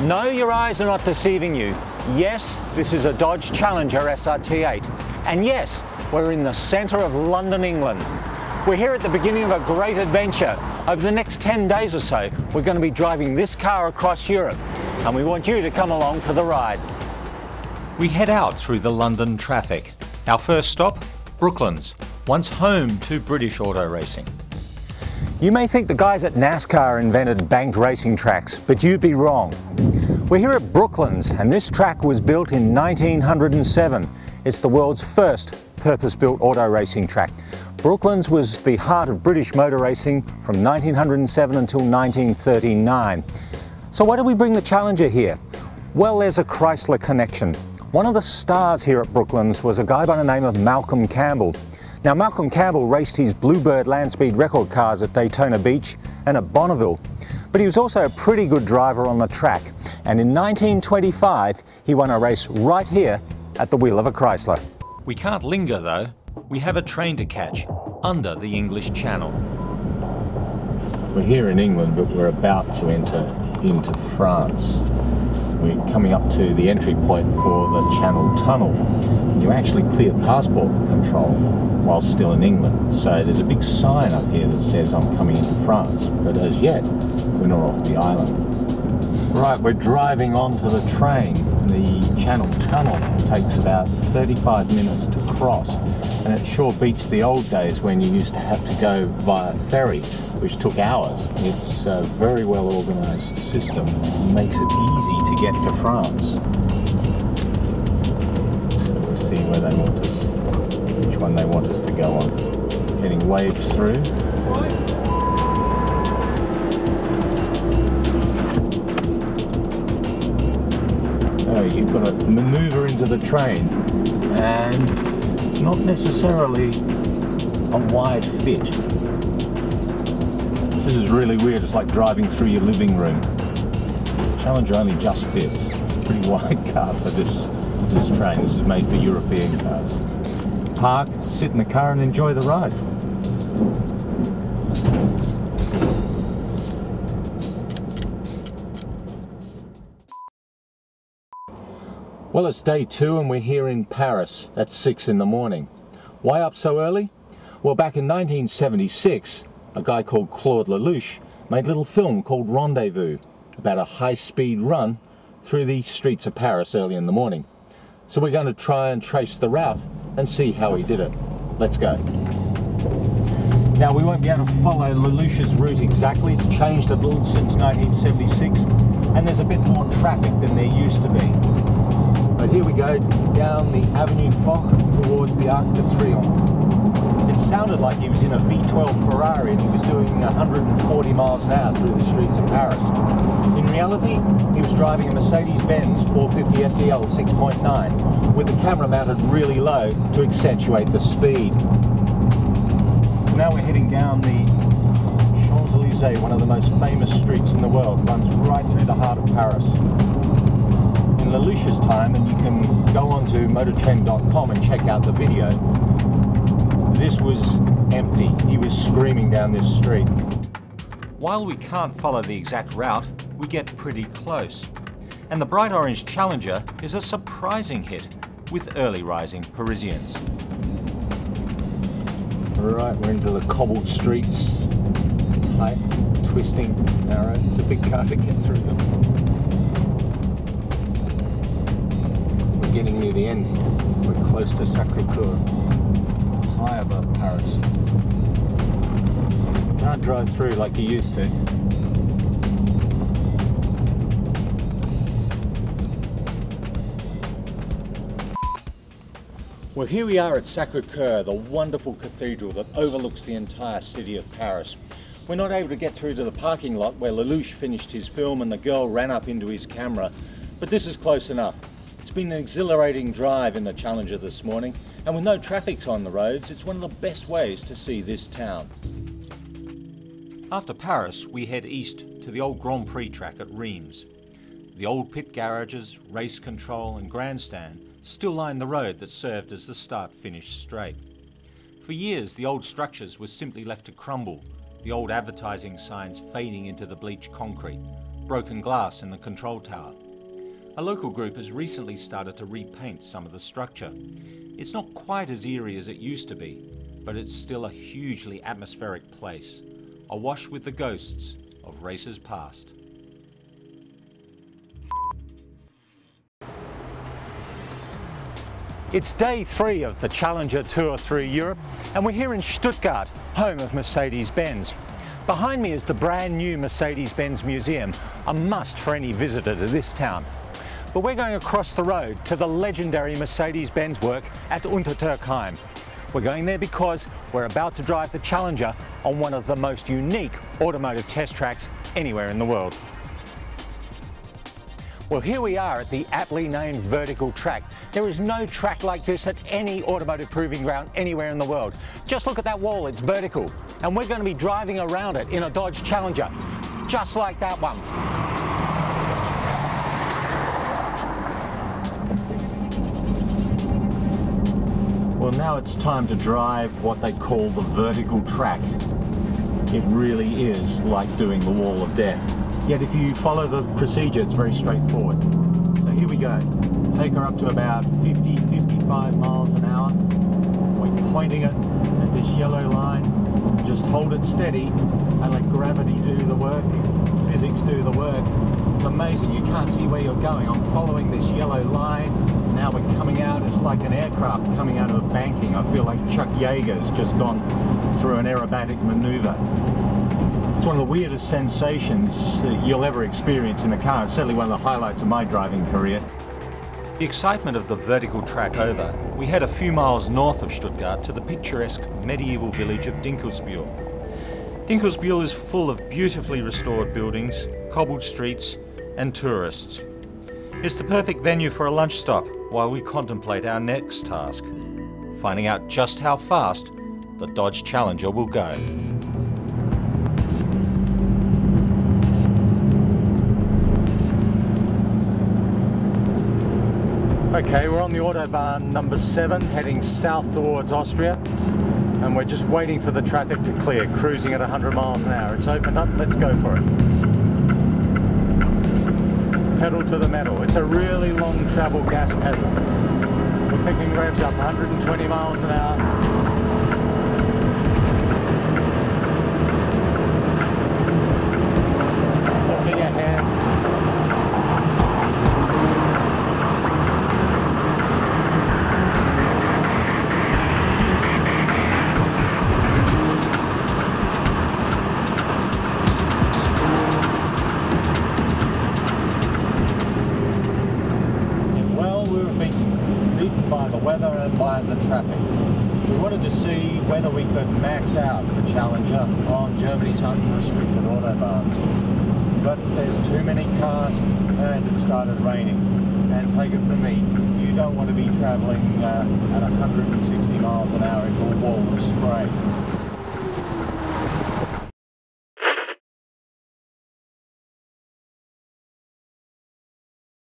No, your eyes are not deceiving you. Yes, this is a Dodge Challenger SRT8. And yes, we're in the centre of London, England. We're here at the beginning of a great adventure. Over the next 10 days or so, we're going to be driving this car across Europe. And we want you to come along for the ride. We head out through the London traffic. Our first stop, Brooklands, once home to British auto racing. You may think the guys at NASCAR invented banked racing tracks, but you'd be wrong. We're here at Brooklands, and this track was built in 1907. It's the world's first purpose-built auto racing track. Brooklands was the heart of British motor racing from 1907 until 1939. So why did we bring the Challenger here? Well, there's a Chrysler connection. One of the stars here at Brooklands was a guy by the name of Malcolm Campbell. Now, Malcolm Campbell raced his Bluebird land speed record cars at Daytona Beach and at Bonneville. But he was also a pretty good driver on the track. And in 1925, he won a race right here at the wheel of a Chrysler. We can't linger though. We have a train to catch under the English Channel. We're here in England, but we're about to enter into France. We're coming up to the entry point for the Channel Tunnel. And you actually clear passport control while still in England. So there's a big sign up here that says I'm coming into France, but as yet, we're not off the island. Right, we're driving onto the train. The Channel Tunnel takes about 35 minutes to cross, and it sure beats the old days when you used to have to go via ferry, which took hours. It's a very well organised system. It makes it easy to get to France. So we'll see where they want us, which one they want us to go on. Getting waved through. Oh, you've got to manoeuvre into the train, and it's not necessarily a wide fit. This is really weird. It's like driving through your living room. Challenger only just fits. It's a pretty wide car for this train. This is made for European cars. Park, sit in the car and enjoy the ride. Well, it's day 2 and we're here in Paris at 6 in the morning. Why up so early? Well, back in 1976, a guy called Claude Lelouch made a little film called Rendezvous about a high-speed run through the streets of Paris early in the morning. So we're going to try and trace the route and see how he did it. Let's go. Now, we won't be able to follow Lelouch's route exactly. It's changed a little since 1976, and there's a bit more traffic than there used to be. But here we go, down the Avenue Foch towards the Arc de Triomphe. It sounded like he was in a V12 Ferrari and he was doing 140 miles an hour through the streets of Paris. In reality, he was driving a Mercedes Benz 450 SEL 6.9 with the camera mounted really low to accentuate the speed. So now we're heading down the Champs-Élysées, one of the most famous streets in the world. It runs right through the heart of Paris. In Lelouch's time, and you can go on to MotorTrend.com and check out the video, this was empty. He was screaming down this street. While we can't follow the exact route, we get pretty close. And the bright orange Challenger is a surprising hit with early rising Parisians. Right, we're into the cobbled streets. Tight, twisting, narrow. It's a big car to get through them. We're getting near the end. We're close to Sacre Coeur, high above Paris. Can't drive through like you used to. Well, here we are at Sacre Coeur, the wonderful cathedral that overlooks the entire city of Paris. We're not able to get through to the parking lot where Lelouch finished his film and the girl ran up into his camera, but this is close enough. It's been an exhilarating drive in the Challenger this morning, and with no traffic on the roads, it's one of the best ways to see this town. After Paris, we head east to the old Grand Prix track at Reims. The old pit garages, race control and grandstand still line the road that served as the start-finish straight. For years, the old structures were simply left to crumble, the old advertising signs fading into the bleached concrete, broken glass in the control tower. A local group has recently started to repaint some of the structure. It's not quite as eerie as it used to be, but it's still a hugely atmospheric place, awash with the ghosts of races past. It's day 3 of the Challenger tour through Europe, and we're here in Stuttgart, home of Mercedes Benz. Behind me is the brand new Mercedes Benz Museum, a must for any visitor to this town. But we're going across the road to the legendary Mercedes Benz work at Untertürkheim. We're going there because we're about to drive the Challenger on one of the most unique automotive test tracks anywhere in the world. Well, here we are at the aptly named vertical track. There is no track like this at any automotive proving ground anywhere in the world. Just look at that wall, it's vertical. And we're going to be driving around it in a Dodge Challenger, just like that one. Well, now it's time to drive what they call the vertical track. It really is like doing the wall of death. Yet if you follow the procedure, it's very straightforward. So here we go. Take her up to about 50-55 miles an hour. We're pointing it at this yellow line. Just hold it steady and let gravity do the work, physics do the work. It's amazing, you can't see where you're going. I'm following this yellow line. Now we're coming out, it's like an aircraft coming out of a banking. I feel like Chuck Yeager's just gone through an aerobatic maneuver. It's one of the weirdest sensations you'll ever experience in a car. It's certainly one of the highlights of my driving career. The excitement of the vertical track over, we head a few miles north of Stuttgart to the picturesque medieval village of Dinkelspiel. Dinkelspiel is full of beautifully restored buildings, cobbled streets and tourists. It's the perfect venue for a lunch stop while we contemplate our next task, finding out just how fast the Dodge Challenger will go. Okay, we're on the Autobahn number 7, heading south towards Austria, and we're just waiting for the traffic to clear, cruising at 100 miles an hour. It's opened up, let's go for it. Pedal to the metal. It's a really long travel gas pedal. We're picking revs up 120 miles an hour. Looking ahead. By the weather and by the traffic. We wanted to see whether we could max out the Challenger on Germany's unrestricted autobahns. But there's too many cars and it started raining. And take it from me, you don't want to be travelling at 160 miles an hour into a wall of spray.